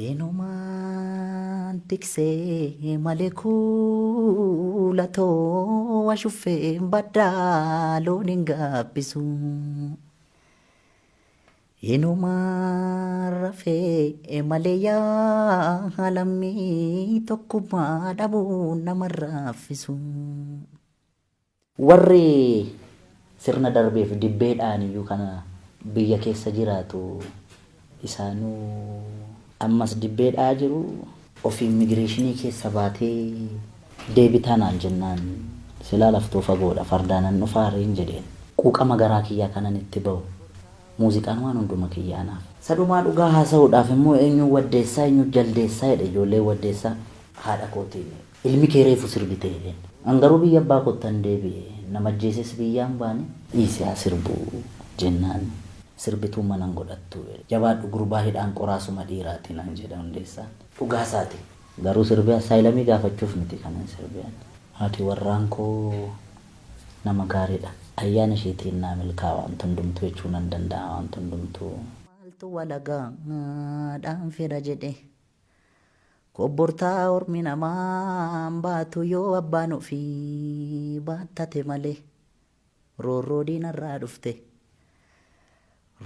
Eenyumaan tiksee malee kuulatoo ashuffee baddaa loon hin gaabbisu. Eenyumaan rafee malee yaa lammii tokkummaa dhabuun nama raffisu. Warri sirna darbeef dibbeedhaan iyyuu kana biyya keessa jiraatu isaanuu ammas dibbeedhaa jiru. Ofii immigireeshinii keessa baatee deebitaanaan jennaan silaa laftoo fagoodha fardaanan dhufaa reen jedheen. Quuqama garaa kiyyaa kanan itti ba'u muuziqaan waan hunduma kiyyaanaaf. Sadumaa dhugaa haasa'uudhaaf immoo eenyuun waddeessaa eenyuun jaldeessaa jedhe ijoollee waddeessaa haadha kootiin. Ilmi kee reefu sirbitee jedheen. Angaruu biyya abbaa kottan deebi'e nama ajjeeses biyyaan baane dhiisee sirbuu jennaan. Sirbituu manan godhattu jabaadhu gurbaa hidhaan qoraasuma dhiiraatiin an jedha hundeessaan. Dhugaa isaati. Garuu sirbiyaa saayilamii gaafachuuf miti kanan sirbiyaan. Haati warraan koo nama gaariidha. Ayyaana isheetiin naa milkaa waan hundumtuu jechuu nan danda'a waan hundumtuu. Maaltu walagaadhaan fedha jedhe kobbortaa ormi namaa baatu yoo abbaan ofii baattate malee roorroo diinarraa dhufte.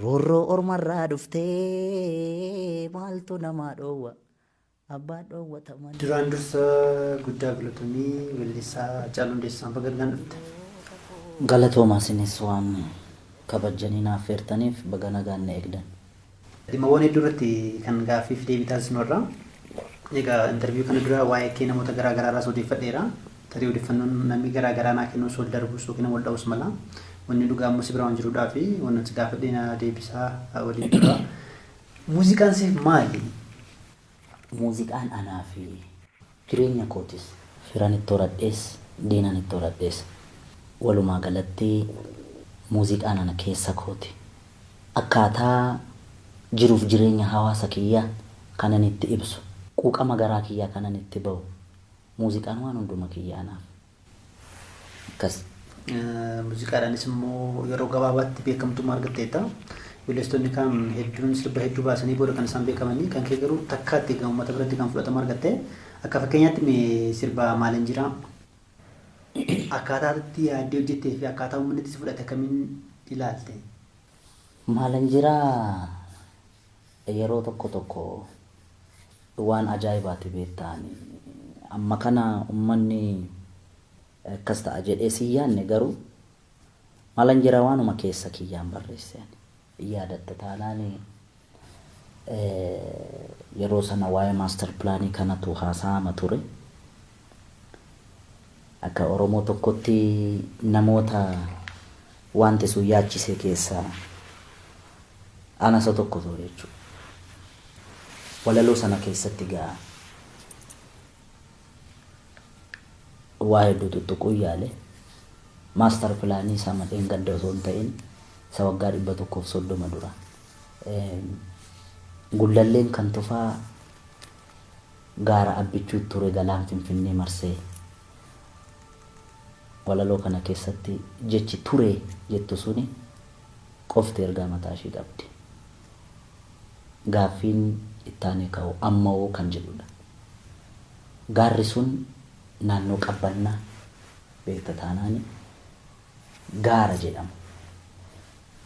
Roorroo ormarraa dhuftee maaltu namaa dhoowwa abbaa dhoowwata malee. Duraan dursa guddaa galatomii weellisaa Haacaaluu Hundeessaan baga nagaan dhufte. Galatoomaa isinis waan kabajanii naaf feertaniif baga nagaan na eegdan. Dhimmaawwan hedduu irratti kan gaaffiif deebii taasisnu irraa egaa intarviiyuu kana dura waa'ee kee namoota garaa garaa irraa odeeffadheera. Tarii odeeffannoon namni garaa garaa naa kennuus wal darbus yookiin wal dha'us mala. Wanni dhugaa ammoo si bira waan jiruudhaa fi wanni si gaafadhee na deebisaa waliin dura. Muuziqaan siif maali? Muuziqaan anaa fi jireenya kootis firan itti horadhees diinan itti horadhees walumaa galatti muuziqaan ana keessa kooti. Akkaataa jiruuf jireenya hawaasa kiyyaa kanan itti ibsu quuqama garaa kiyyaa kanan itti ba'u muuziqaan waan hunduma kiyyaa anaaf. Akkas. Muuziqaadhaanis immoo yeroo gabaabaatti beekamtummaa argatteetta. Weellistoonni kan hedduun sirba hedduu baasanii booda kan isaan beekamanii kan kee garuu takkaatti kan uummata biratti kan fudhatama argatte. Akka fakkeenyaatti mee sirba maalan jira akkaataatti yaaddee hojjettee fi akkaataa uummanni itti fudhate akkamiin ilaalte? Maalan jira yeroo tokko tokko waan ajaa'ibaati beektaani. Amma kana uummanni akkas ta'a jedhee si yaanne garuu maalan jira waanuma keessa kiyyaan barreesse yaadatta taanaan yeroo sana waa'ee maaster pilaanii kanatu haasa'ama ture. Akka Oromoo tokkotti namoota wanti sun yaachise keessaa anasa tokko ture jechuudha. Walaloo sana keessatti gaa waa hedduu tuttuquu yaale maaster pilaanii isaa madheen gadda osoo hin ta'in isa waggaa 130 dura. Gullalleen kan tufaa gaara abbichuu ture galaan Finfinnee marsee. Walaloo kana keessatti jechi ture jettu suni qofti ergaa mataa ishee qabdi. Gaaffiin ittaanee ka'u ammoo kan jedhudha. Gaarri sun naannoo qabbannaa beekta taanaani gaara jedhama.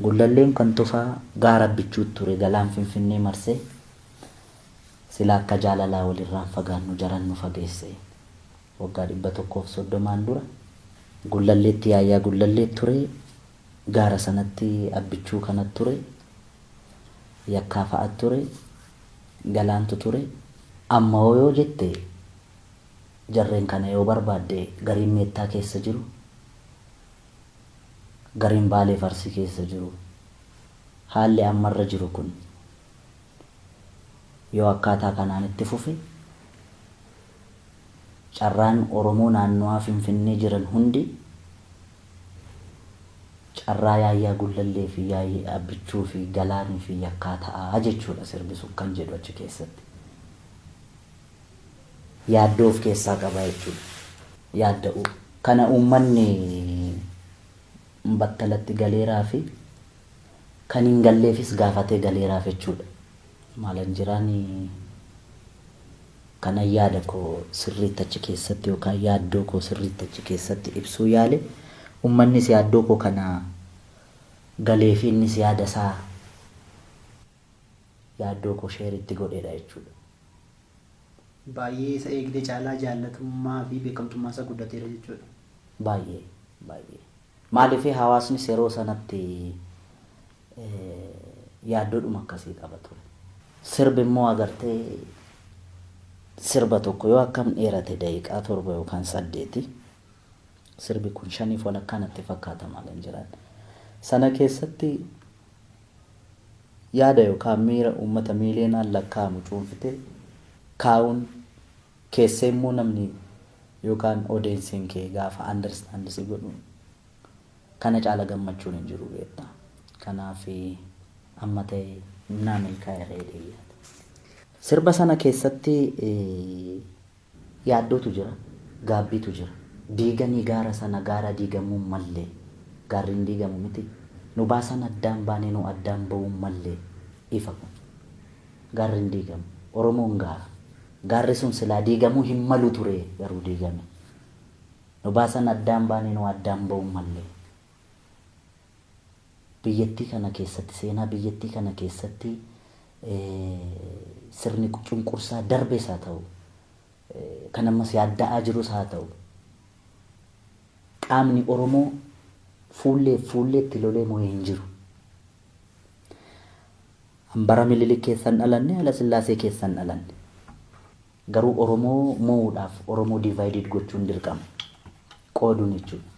Gullalleen kan tufaa gaara abbichuu ture galaan Finfinnee marsee sila akka jaalalaa walirraan fagaannu jaran nu fageesse. Waggaa 130 dura gullalleetti yaayyaa gullallee ture gaara sanatti abbichuu kanat ture yakkaa fa'at ture galaantu ture. Amma yoo jette jarreen kana yoo barbaadde gariin meettaa keessa jiru gariin baalee farsii keessa jiru haalli ammarra jiru kun yoo akkaataa kanaan itti fufe carraan Oromoo naannoo Finfinnee jiran hundi carraa yaayyaa gullallee fi yaayyaa abbichuu fi galaanii fi yakkaa ta'aa jechuudha sirbisu kan jedhu achi keessatti. Yaaddoo of keessaa qaba jechuudha. Yaadda'u kana uummanni battalatti galeeraa fi kan hin galleefis gaafatee galeeraaf jechuudha. Maalan jiraanii kana yaada koo sirriitti achi keessatti yookaan yaaddoo koo sirriitti achi keessatti ibsuu yaale uummannis yaaddoo koo kana galee fi innis yaada isaa yaaddoo koo sheeritti godheedha jechuudha. Baay'ee isa eegdee caalaa jaallatummaa fi beekamtummaa isaa guddateera jechuudha. Baay'ee. Maaliif hawaasnis yeroo sanatti yaaddoodhuma akkasii qaba ture. Sirbi immoo agartee sirba tokko yoo akkam dheerate daqiiqaa 7 yookaan 8 sirbi kun 5 walakkaa natti fakkaata maal jiraan. Sana keessatti yaada yookaan miira uummata miiliyoonaan lakkaa'amu cuunfite kaa'uun keessee immoo namni yookaan odeessiin kee gaafa understand si godhu kana caala gammachuun hin jiru beektaa. Kanaaf amma ta'e naa milkaa'e reedee sirba sana keessatti yaaddootu jira, gaabbiitu jira. Diiganii gaara sana gaara diigamuu mallee gaarri hin diigamu miti. Nu baasan addaan baanee nu addaan ba'uu mallee ifa kun gaarri hin diigamu. Oromoon gaara. Gaarri sun silaa diigamuu hin malu ture garuu diigame. Nu baasan addaan baanee nu addaan ba'uu mallee. Biyyattii kana keessatti seenaa biyyattii kana keessatti sirni cunqursaa darbees haa ta'u kan ammas yaadda'aa jirus haa ta'u qaamni Oromoo fuulleetti lolee moo'ee hin jiru. Hambara Mililik keessan dhalanne Haayile Sillaasee keessan dhalanne garuu Oromoo moo'uudhaaf Oromoo diivaayidid gochuun dirqama qooduun jechuudha.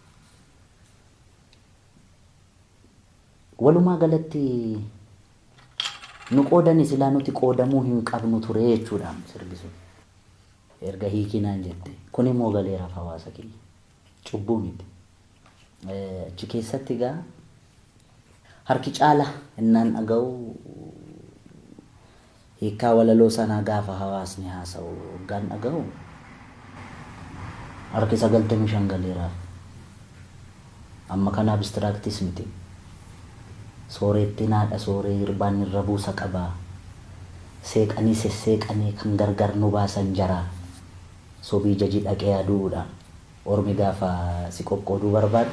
Walumaa galatti nu qoodani silaa nuti qoodamuu hin qabnu ture jechuudha sirbi sun. Erga hiikinaan jette kun immoo galeeraaf hawaasa kiyya cubbuu miti. Achi keessatti egaa harki caala innaan dhaga'u hiikaa walaloo sanaa gaafa hawaasni haasa'u hoggaan dhaga'u harki 95 galeeraaf. Amma kana abstiraaktis miti. Sooretti naadha sooree hirbaan irra buusa qabaa. Seeqanii sesseeqanii kan gargar nu baasan jaraa. Sobii jaji dhaqee aduudha. Ormi gaafa si qoqqooduu barbaadu.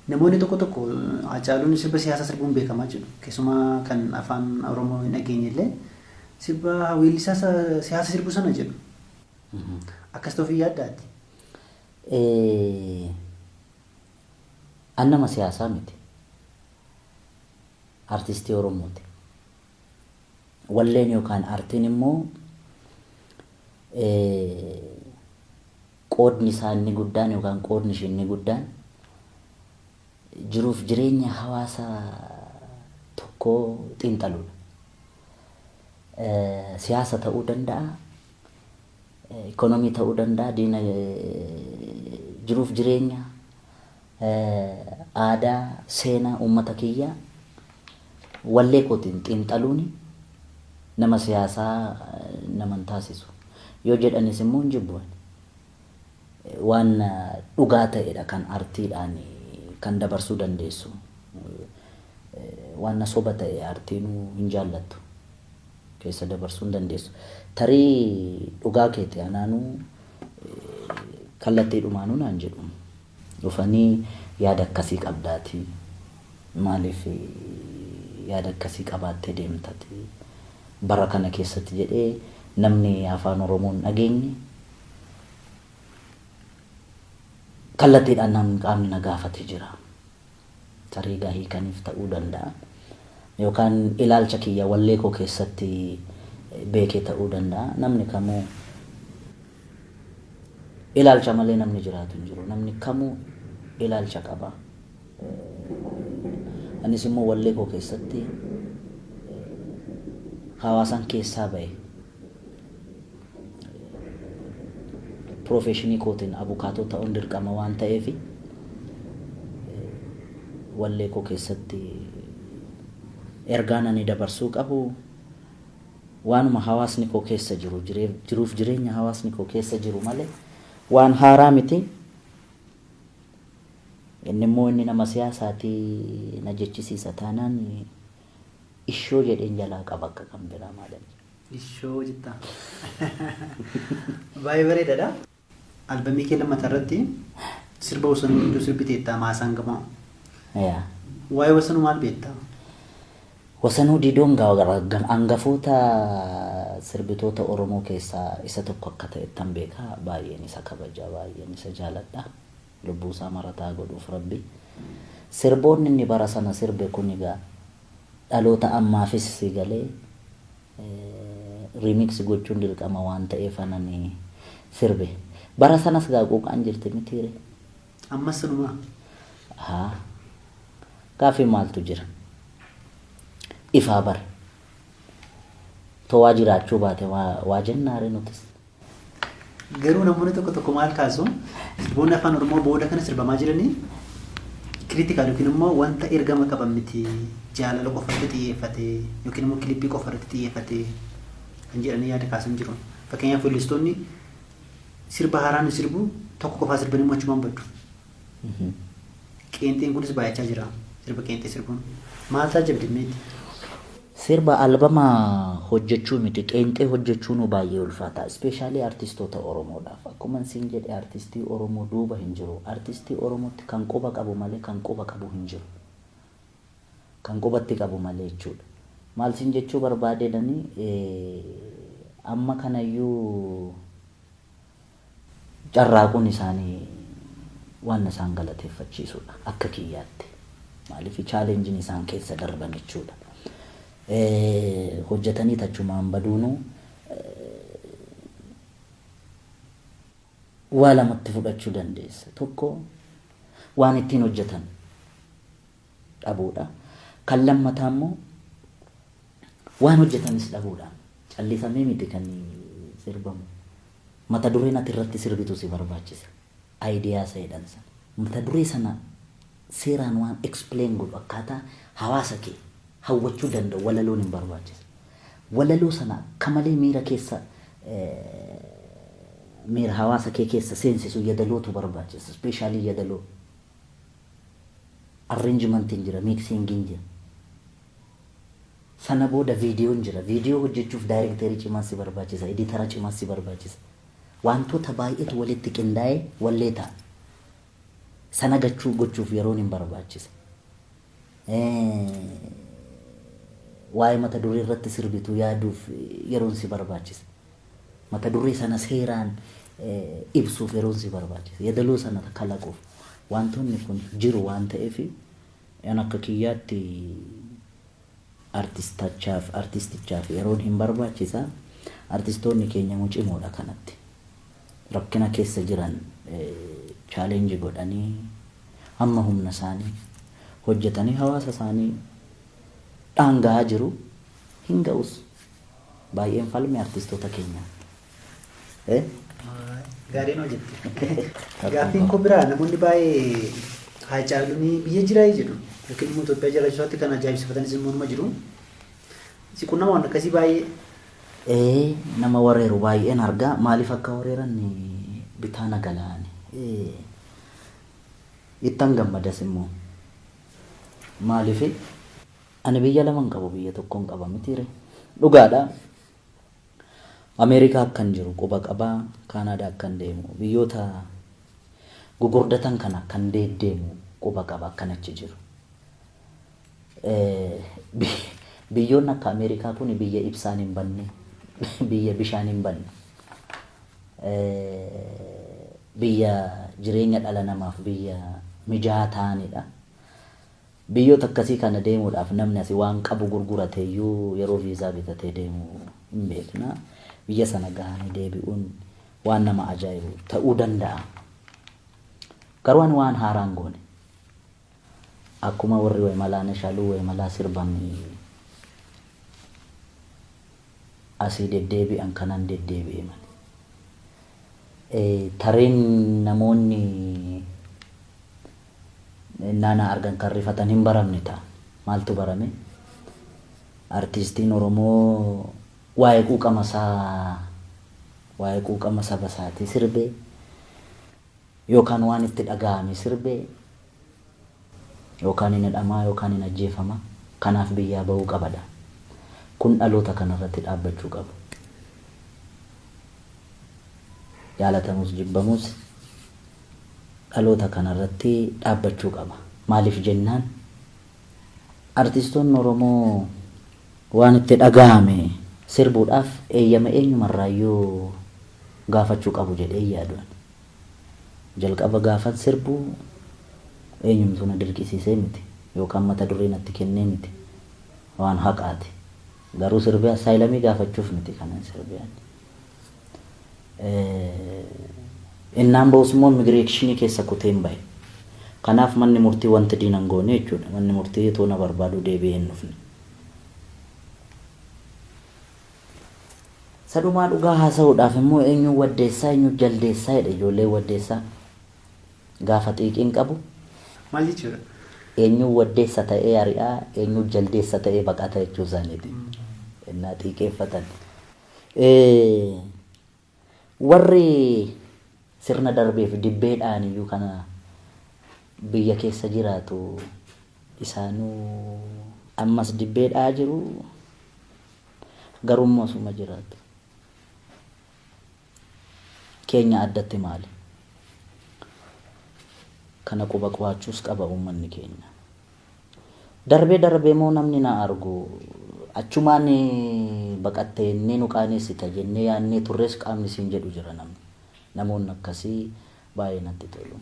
Namoonni tokko Hacaaluun sirba siyaasaa sirbuun beekamaa jiru. Keessumaa kan afaan Oromoo hin dhageenye illee sirba weellisaa siyaasa sirbu sana jedhu. Akkas ta'uuf yaaddaatti. An nama siyaasaa miti. Artistii Oromooti. Walleen yookaan artiin immoo qoodni isaa inni guddaan yookaan qoodni ishee inni guddaan jiruuf jireenya hawaasa tokkoo xiinxaluudha. Siyaasa ta'uu danda'a, ikonomii ta'uu danda'a, diina jiruuf jireenya aadaa seenaa uummata kiyyaa wallee kootiin xiinxaluuni nama siyaasaa naman taasisu. Yoo jedhanis immoo hin jibbuun waan dhugaa ta'edha kan artiidhaan kan dabarsuu dandeessu. Waan soba ta'e artiin hin jaallattu keessa dabarsuu hin dandeessu. Tarii dhugaa keeti anaanuu kallattiidhumaanuu naan jedhu. Dhufanii yaada akkasii qabdaati. Maaliif yaada akkasii qabaattee deemtati bara kana keessatti jedhee namni afaan Oromoon dhageenye kallattiidhaan namni qaamni na gaafate jira. Tarii gaahii kaniif ta'uu danda'a yookaan ilaalcha kiyya wallee koo keessatti beekee ta'uu danda'a. Namni kamuu ilaalcha malee namni jiraatu hin jiru. Namni kamuu ilaalcha qaba. Anis immoo wallee koo keessatti hawaasan keessaa ba'e profeshinii kootiin abukaatoo ta'uun dirqama waan ta'eef wallee koo keessatti ergaan ani dabarsuu qabu waanuma hawaasni koo keessa jiru jiruuf jireenya hawaasni koo keessa jiru malee waan haaraa miti. Inni immoo inni nama siyaasaatii na jechisiisa taanaan ishoo jedheen jalaa qaba akka kan biraa maalan. Ishoo jetta. Baay'ee bareedaadha. Albamii kee lammataa irratti sirba wasanuu iddoo sirbiteetta maasaan gamoo. yaa Waa'ee wasanuu maal beektaa? Wasanuu Diidoon hangafoota sirbitoota Oromoo keessaa isa tokko akka ta'ettan beekaa. Baay'een isa kabaja, baay'een isa jaaladha. Lubbuu isaa marataa godhuuf Rabbi. Sirboonni inni bara sana sirbe kun egaa dhaloota ammaafis si galee remix gochuun dirqama waan ta'eef anani sirbe. Bara sanas gaa quuqaan jirti mitiire. Ammas sanumaa. Haa. Gaaffii maaltu jira? Ifaa bara. Towaa jiraachuu baate waa jennaare nutis. Garuu namoonni tokko tokko maal kaasu sirboonni afaan Oromoo booda kana sirbamaa jiranii kiriitikaal yookiin immoo wanta ergama qaban miti jaalala qofarratti xiyyeeffate yookiin immoo kilippii qofarratti xiyyeeffate kan jedhanii yaada kaasan jiru. Fakkeenyaaf weellistoonni sirba haaraan sirbu tokko qofaa sirbanii immoo achumaan baddu. Qeenxeen kunis baay'achaa jira sirba qeenxee sirbuun. Maal ta'a jabdimmeetti? Sirba albama hojjechuu miti qeenxee hojjechuun baay'ee ulfaata. Ispeeshaalii artistoota Oromoodhaaf. Akkuma siin jedhe artistii Oromoo duuba hin jiru. Artistii Oromootti kan quba qabu malee kan quba qabu hin jiru. Kan qubatti qabu malee jechuudha. Maal siin jechuu barbaadeedhanii amma kanayyuu carraaquun isaanii waan isaan galateeffachiisudha akka kiyyaatti. Maaliif chaalenjiin isaan keessa darban jechuudha. Hojjetanii tachumaan baduunu waa lamatti fudhachuu dandeessa. Tokko waan ittiin hojjetan dhabuudha. Kan lammataa immoo waan hojjetanis dhabuudha. Callisamee miti kan sirbamu. Mata dureen ati irratti sirbitu si barbaachisa. Aayidiyaa seedhan sana. Mata duree sana seeraan waan explain godhu akkaataa hawaasa kee hawwachuu danda'u walaloon hin barbaachisa. Walaloo sana kamalee miira keessa miira hawaasa kee keessa seensisu yadalootu barbaachisa. Ispeeshaalii yadaloo. Arrangementiin jira, miiksiingiin jira. Sana booda viidiyoon jira. Viidiyoo hojjechuuf daayirekteerii cimaa si barbaachisa. Editara cimaa si barbaachisa. Wantoota baay'eetu walitti qindaa'ee wallee ta'a. Sana gochuuf yeroon hin barbaachisa. Waa'ee mata duree irratti sirbitu yaaduuf yeroon si barbaachisa. Mata duree sana seeraan ibsuuf yeroon si barbaachisa. Yadaloo sana kalaquuf wantoonni kun jiru waan ta'eef yan akka kiyyaatti artistichaaf yeroon hin barbaachisa. Artistoonni keenya mucimoodha kanatti. Rakkina keessa jiran chaalenjii godhanii amma humna isaanii hojjetanii hawaasa isaanii dhaangaa jiru hin ga'us. Baay'een falme artistoota keenya. Gaariin hojjette. Gaaffiin koo biraa namoonni baay'ee Haacaaluun biyya jiraa jedhu yookiin immoo Itoophiyaa jiraachisuutti kan ajaa'ibsifatanis immoo nama jiru. Siqun nama waan akkasii baay'ee. Nama wareeru baay'een argaa. Maaliif akka wareeran bitaa nagalaan. Ittan gammadas immoo. Maaliif ani biyya lama qabu biyya tokkoon qaba mitiire. Dhugaadha. Ameerikaa akkan jiru quba qabaa, Kaanaadaa akkan deemu, biyyoota gugurdatan kana kan deemu quba qaba akkan achi jiru. Biyyoonni akka Ameerikaa kun biyya ibsaan hin banne, biyya bishaan hin banne, biyya jireenya dhala namaaf biyya mijaa'aa ta'anidha. Biyyoota akkasii kana deemuudhaaf namni asii waan qabu gurguratee iyyuu yeroo viizaa bitatee deemu hin beekna. Biyya sana gahanii deebi'uun waan nama ajaa'ibu ta'uu danda'a. Garuu waan haaraan goone akkuma warri Weemalaa Nashaaluu Weemalaa sirban asii deddeebi'an kanan deddeebi'e malee. Tareen namoonni naana argan kan rifatan hin baramne ta'a. Maaltu barame? Artistiin Oromoo waa'ee quuqama saba isaatii sirbee yookaan waan itti dhaga'ame sirbee yookaan hin hidhamaa yookaan hin ajjeefama. Kanaaf biyyaa bahuu qabadha. Kun dhaloota kanarratti dhaabbachuu qaba. jaalatamus jibbamus dhaloota kanarratti dhaabbachuu qaba. Maaliif jennaan artistoonni Oromoo waan itti dhagahame sirbuudhaaf eeyyama eenyumarraayyuu gaafachuu qabu jedhee yaaduun. Jalqaba gaafan sirbu eenyumtu na dirqisiisee miti yookaan mata duree natti kennee miti, waan haqaati. Garuu sirbii asaayilamii gaafachuuf miti kanan sirbiyaan. Innaan ba'us immoo immigireeshinii keessa kuteen bahe. Kanaaf manni murtii wanti diinan goone jechuudha. Manni murtii itoo na barbaadu deebi'ee hin dhufne. Sadumaa dhugaa haasa'uudhaaf immoo eenyuun waddeessaa eenyuun jaldeessaa jedha ijoollee waddeessaa. Gaafa xiiqiin qabu. Maal jechuudha? Eenyuun waddeessa ta'ee ari'aa eenyuun jaldeessa ta'ee baqata jechuu isaaniiti. Innaa xiiqeeffatan. Warri sirna darbeef dibbeedhaan iyyuu kana biyya keessa jiraatu isaanuu ammas dibbeedhaa jiru garummaa suma jiraatu. Keenya addatti maali? Kana quba qo'achuus qaba uummanni keenya. Darbee moo namni na argu achumaan baqattee inni nu qaaneessita jennee yaannee turres qaamni siin jedhu jira namni. Namoonni akkasii baay'ee natti tolu.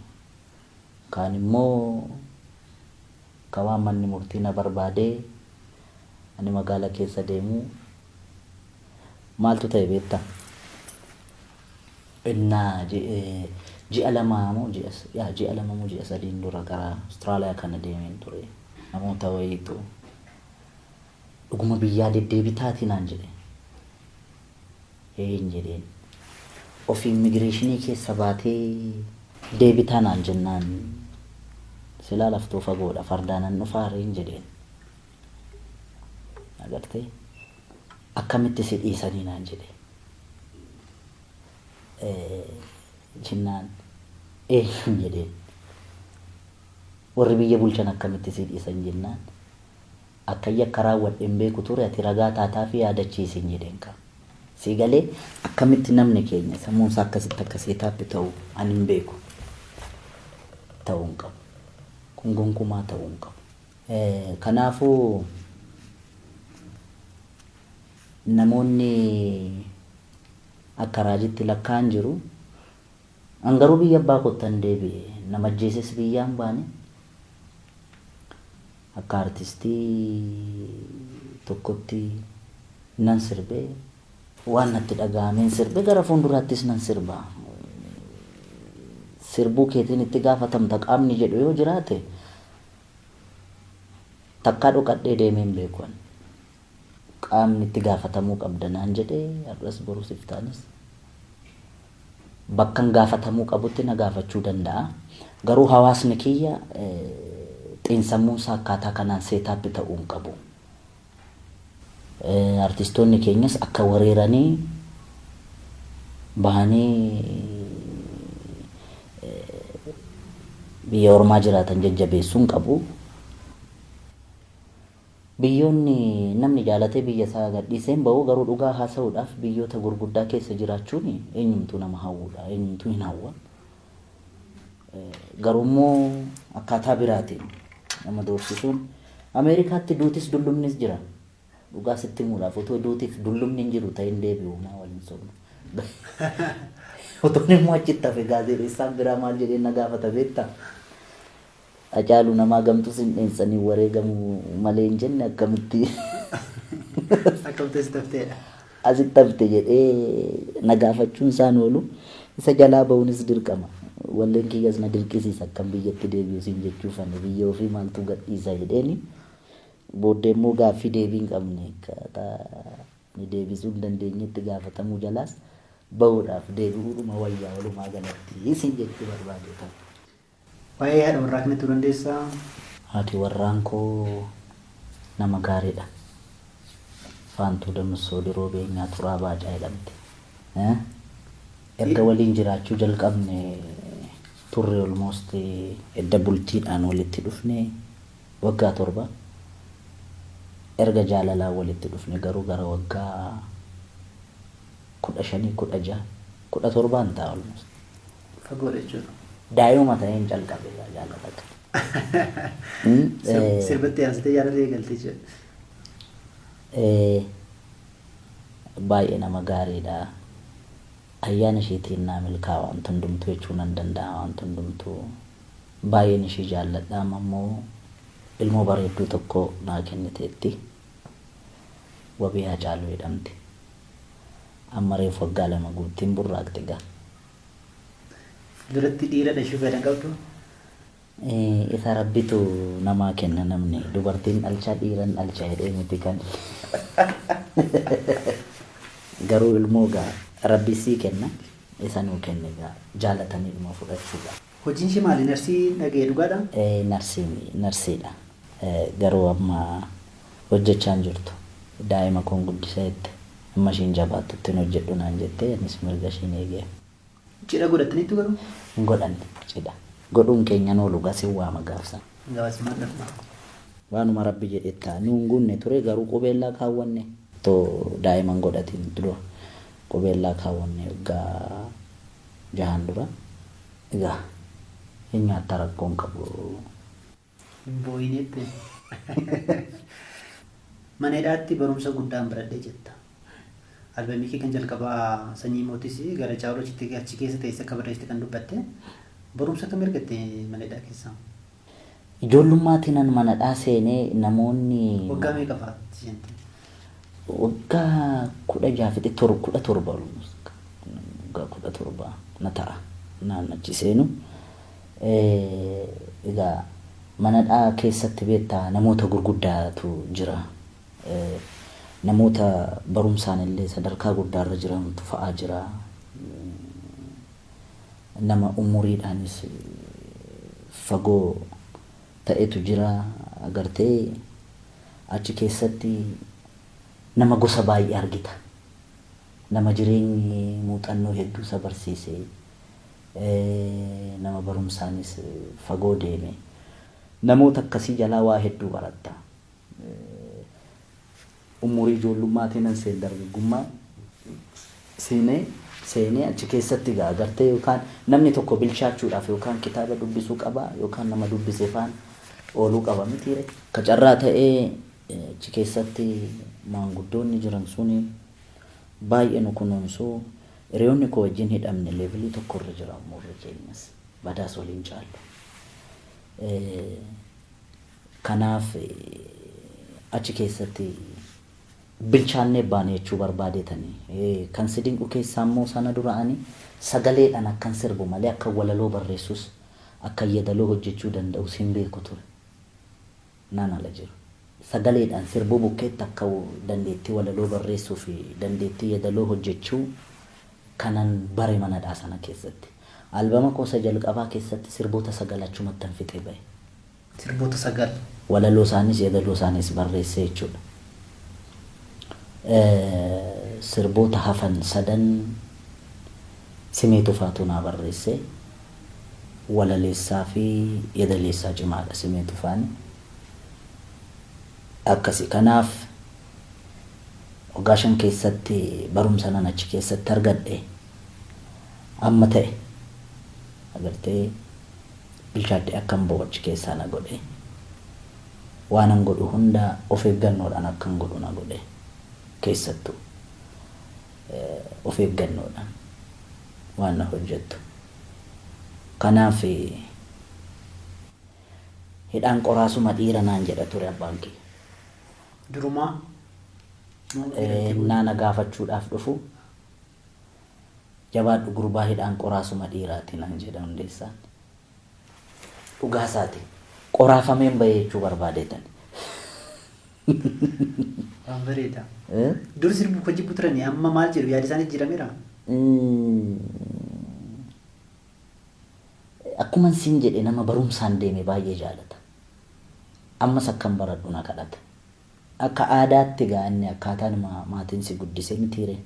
Kaan immoo kawaan manni murtii na barbaadee ani magaala keessa deemu maaltu ta'e beektaa? Innaa ji'a lama moo ji'a sadiin dura gara Austraaliyaa kana deemeen ture. Namoota wayiitu dhuguma biyyaa deddeebitaati naan jedhe. Hin jedheen. Of immigireeshinii keessa baatee deebitaa naan jennaan silaa laftoo fagoodha fardaanan dhufaa hin jedheen. Agartee akkamitti si dhiisanii naan jedhe. Jinnaan hin jedheen. Warri biyya bulchan akkamitti si dhiisan jennaan akka yakka raawwadhen beeku ture ati ragaa taataa fi yaadachiisin jedheen qaba. Si galee akkamitti namni keenya sammuunsaa akkasitti akka seetaappi ta'u ani hin beeku. Ta'uu hin qabu. Kun gonkumaa ta'uu hin qabu. Kanaafuu namoonni akka raajitti lakkaan jiru. An garuu biyya abbaa kottan deebi'e nama ajjeeses biyyaan baane akka artistii tokkotti nan sirbee waan natti dhaga'ameen sirbee gara fuulduraattis nan sirbaa. Sirbuu keetiin itti gaafatamta qaamni jedhu yoo jiraate takkaa dhokadhee deemeen beekuun qaamni itti gaafatamuu qabda naan jedhee har'as borus iftaanis bakkan gaafatamuu qabutti na gaafachuu danda'a. Garuu hawaasni kiyya xiinsammuunsaa akkaataa kanaan seetaappi ta'uu hin qabu. Artistoonni keenyas akka wareeranii bahanii biyya ormaa jiraatan jajjabeessuun qabu. Biyyoonni namni jaalatee biyya isaa gadhiiseen bahu garuu dhugaa haasa'uudhaaf biyyoota gurguddaa keessa jiraachuun eenyumtuu nama hawwuudha. Eenyumtuu hin hawwa. Garuu immoo akkaataa biraatiin nama doorsisuun Ameerikaatti duutis dullumnis jira. Dhugaa sitti muudhaaf otoo duutiif dullumni hin jiru ta'in deebi'u maa waliin sobnu. Otoo immoo achitti hafe gaazexeessaan biraa maal jedhee na gaafata beektaa? Acaalu namaa gamtus hin dheensanii wareegamu malee hin jenne akkamitti asitti hafte jedhee na gaafachuun isaan oolu isa jalaa ba'uunis dirqama. Walleen kiyyas na dirqisiisa akkam biyyatti deebi'uusin jechuuf ani biyya ofii maaltu gadhiisa jedheeni booddee immoo gaaffii deebii hin qabne ni deebisuu hin dandeenyetti gaafatamuu jalaas ba'uudhaaf deebi'uudhuma wayyaa walumaa galatti isin jechuu barbaade. Waa'ee haadha warraa kanatti dandeessaa? Haati warraan koo nama gaariidha. Faantuu Damissoo Diroo Beenyaa Turaa Baacaa jedhamti. Erga waliin jiraachuu jalqabne turre almost edda bultiidhaan walitti dhufne waggaa 7. Erga jaalalaa walitti dhufne garuu gara waggaa 15-16 17 ta'a almost. Fagoo jechuudha. Daa'ima ta'een jalqabe jaalladha. Sirbatti aansitee yaadallee galtee jiru. Baay'ee nama gaariidha. Ayyaana isheetiin naa milkaa'a waan hundumtuu jechuu nan danda'a waan hundumtuu. Baay'een ishee jaalladha ammoo ilmoo bareedduu tokko naa kenniteetti. Wabii Haacaaluu jedhamti. Amma reefu waggaa 2 guuttiin burraaqxe gaa. Duratti dhiira dhashuu fedhan qabdu? Isa rabbitu namaa kenna namni dubartiin dhalchaa dhiiran dhalcha jedhee miti kan. Garuu ilmoo gaa rabbi sii kenna isa nuu kenne gaa jaalatanii ilmoo fudhachuudha. Hojiin ishee maali? Narsii dhaga'ee dhugaadha? Narsiidha. Garuu amma hojjechaa hin jirtu. Daa'ima kun guddiseetti amma ishiin jabaattutti hojjedhu naan jettee anis mirga ishiin eegee. Cidha godhattaniitu garuu? Hin godhanne cidha. Godhuun keenya noolu gasiin waama gaafsan. Gaafasi maal dhabna? Waanuma rabbi jedhettaa nuun gunne ture garuu qubeellaa kaawwanne. Too daa'iman godhatiin dura qubeellaa kaawwanne waggaa 6 dura. Egaa hin nyaatta rakkoon qabu. Booyineetti. Mana hidhaatti barumsa guddaan baradhee jetta. Albamii kee kan jalqabaa Sanyii Mootis gara Caalochitti achi keessa teessee akka barreessite kan dubbatte. Barumsa kam argatte mana hidhaa keessaa? Ijoollummaatiinan mana hidhaa seenee namoonni waggaa meeqa fa'aatti seente? Waggaa 16 waggaa 17 na ta'a naan achi seenu. Egaa mana hidhaa keessatti beektaa namoota gurguddaatu jira. Namoota barumsaan illee sadarkaa guddaarra jirantu fa'aa jira. Nama umuriidhaanis fagoo ta'etu jira agartee achi keessatti nama gosa baay'ee argita. Nama jireenyi muuxannoo hedduu isa barsiise nama barumsaanis fagoo deeme namoota akkasii jalaa waa hedduu baratta. Umurii ijoollummaatiin seen dargaggummaa seenee achi keessatti agartee yookaan namni tokko bilchaachuudhaaf yookaan kitaaba dubbisuu qaba yookaan nama dubbisee faan ooluu qaba mitiire. Kacarraa ta'ee achi keessatti maanguddoonni jiran suni baay'ee nu kunuunsuu hiriyoonni koo wajjin hidhamne leevilii tokkorra jira umuurri keenyas badaas waliin caallu. Kanaaf achi keessatti bilchaannee baane jechuu barbaadeetanii kan si dinqu keessaa immoo sana dura'anii sagaleedhaan akkan sirbu malee akka walaloo barreessus akka yeedaloo hojjechuu danda'us hin beeku ture. Naan ala jiru. Sagaleedhaan sirbuu bukkeetti akka dandeettii walaloo barreessuu fi dandeettii yeedaloo hojjechuu kanan bare mana hidhaa sana keessatti. Albama koosa jalqabaa keessatti sirboota 9 achumatti fixee bahe. Sirboota 9? Walaloo isaanis yeedaloo isaanis barreessee jechuudha. Sirboota hafan 3 Simee Tufaatu naa barreesse. Walaleessaa fi yeedaleessaa cimaadha Simee Tufaani. Akkasi kanaaf waggaa 5 keessatti barumsa nan achi keessatti argadhe amma ta'e agartee bilchaadde akkan ba'u achi keessaa na godhe waanan godhu hunda of eeggannoodhaan akkan godhu na godhe keessattuu of eeggannoodhaan waan na hojjettu. Kanaaf hidhaan qoraasuma dhiira naan jedha ture abbaan kee. Durumaa naana gaafachuudhaaf dhufu jabaadhu gurbaa hidhaan qoraasuma dhiiraati naan jedha hundeessaan. Dhugaa isaati qoraafameen bahee jechuu barbaadeetan. Waan bareeda. Dur sirbu kan jibbu turani amma maal jedhu yaada isaanii jijjiirameera? Akkuma siin jedhe nama barumsaan deeme baay'ee jaalata. Ammas akkan baradhu na kadhata. Akka aadaatti gaanne akkaataan maatiin si guddisee mitiire.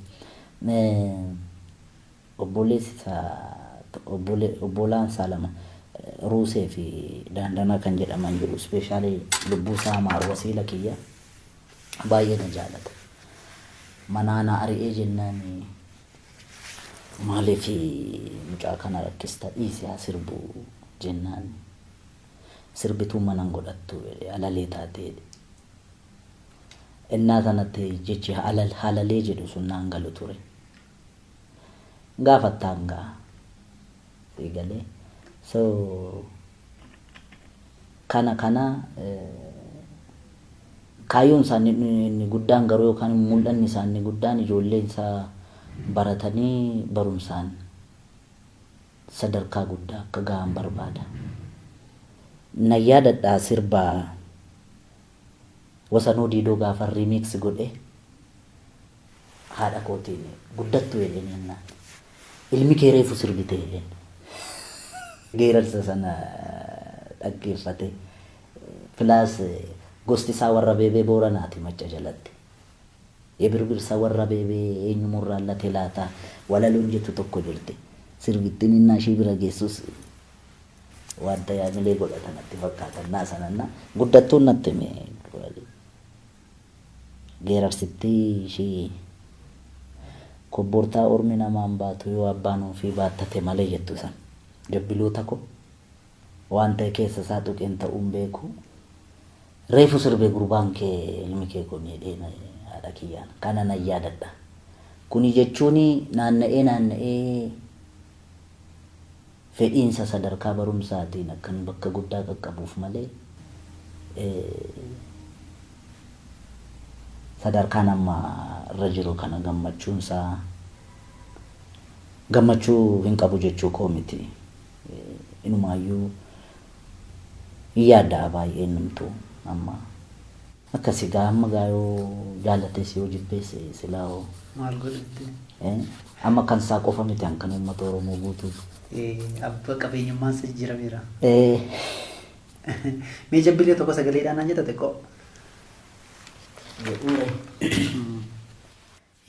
Obbolaan isaa 2 Ruusee fi Daandanaa kan jedhaman jiru. Ispeeshaalii lubbuu isaa maaru wasiila kiyya baay'ee na jaalata. Manaa na ari'ee jennaan maaliif mucaa kana rakkista dhiisee haa sirbu jennaan sirbituu manan godhattu alalee taatee innaa sanatti jechi halalee jedhu sun naan galu ture gaafattaan gaa eegalee so kana kaayyoon isaanii guddaan garuu yookaan mul'anni isaanii guddaan ijoolleen isaa baratanii barumsaan sadarkaa guddaa akka gahan barbaada. Na yaadadhaa sirbaa Wasanoo Diidoo gaafa remix godhe haadha kootiin guddattu jedheen jennaan ilmi kee reefu sirbite jedheen geerarsa sana dhaggeeffate filaas gosti isaa warra beebee booranaati macha jalatti ebirbirsa warra beebee eenyumurraan late laata walaloon jettu tokko jirti sirbittiin innaa ishii bira geessus waan tajaajila godhatanatti fakkaatan naa sananna guddattuun natti mee geerarsitti ishii kobbortaa ormi namaan baatu yoo abbaan ofii baattate malee jettu san jabbiloota ko waan ta'e keessa isaa tuqeen ta'uun beeku reefu sirbee gurbaan kee ilmi kee kun jedheen haadha kiyyaan kana nan yaadadha kuni jechuun naanna'ee fedhiinsa sadarkaa barumsaatiin akkan bakka guddaa qaqqabuuf malee sadarkaa nama irra jiru kana gammachuu hin qabu jechuu koo miti inumaayyuu yaaddaa baay'ee namtu amma akkasi gaa amma gaa yoo jaalates yoo jibbeesse silaa hoo maal godhatte amma kan isaa qofa miti kan uummata Oromoo guutuuf abba qabeenyummaan si jijjiirameera mee jabbilee tokko sagaleedhaan naan jetta xiqqoo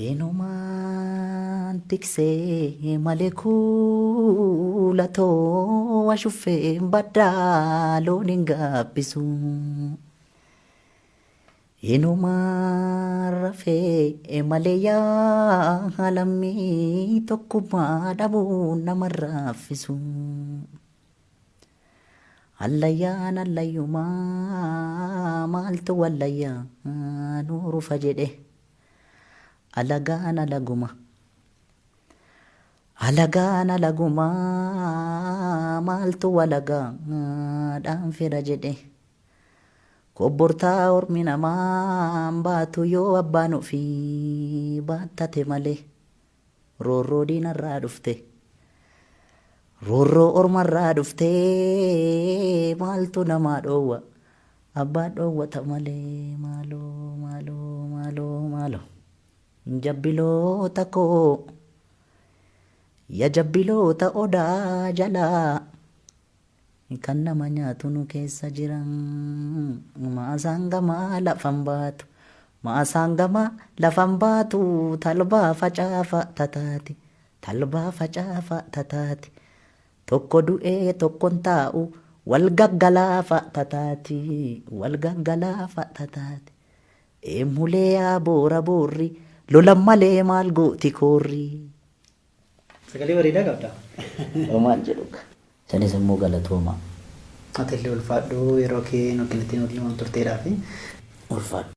Enumaan tiksee malee kuulatoo washuffee baddaa loon hin gaabbisu. Enumaan rafee malee yaa lammii tokkummaa dhabuun nama raffisu. Allayyaan allayyumaa maaltu wallayyaa nuurufa jedhe alagaan alagumaa maaltu walagaadhaan fira jedhe kobbortaa ormi namaa baatu yoo abbaan ofii baattate malee roorroo diinarraa dhufte. Roorroo ormarraa dhuftee maaltu namaa dhoowwa abbaa dhoowwata malee maaloo jabbiloota koo ya jabbiloota odaa jalaa kan nama nyaatu nu keessa jiran maasaan gamaa lafan baatu talbaa facaafa tataati tokko du'ee tokkon taa'u wal gaggalaafa tataati eemulee yaa boora boorri lolan malee maal gooti koorri. Sagalee bareedaa qabda. Homaan jedhuka. Sanis immoo galatooma. Ati illee ulfaadhu yeroo kee nuti ittiin waliin turteedhaa fi ulfaadhu.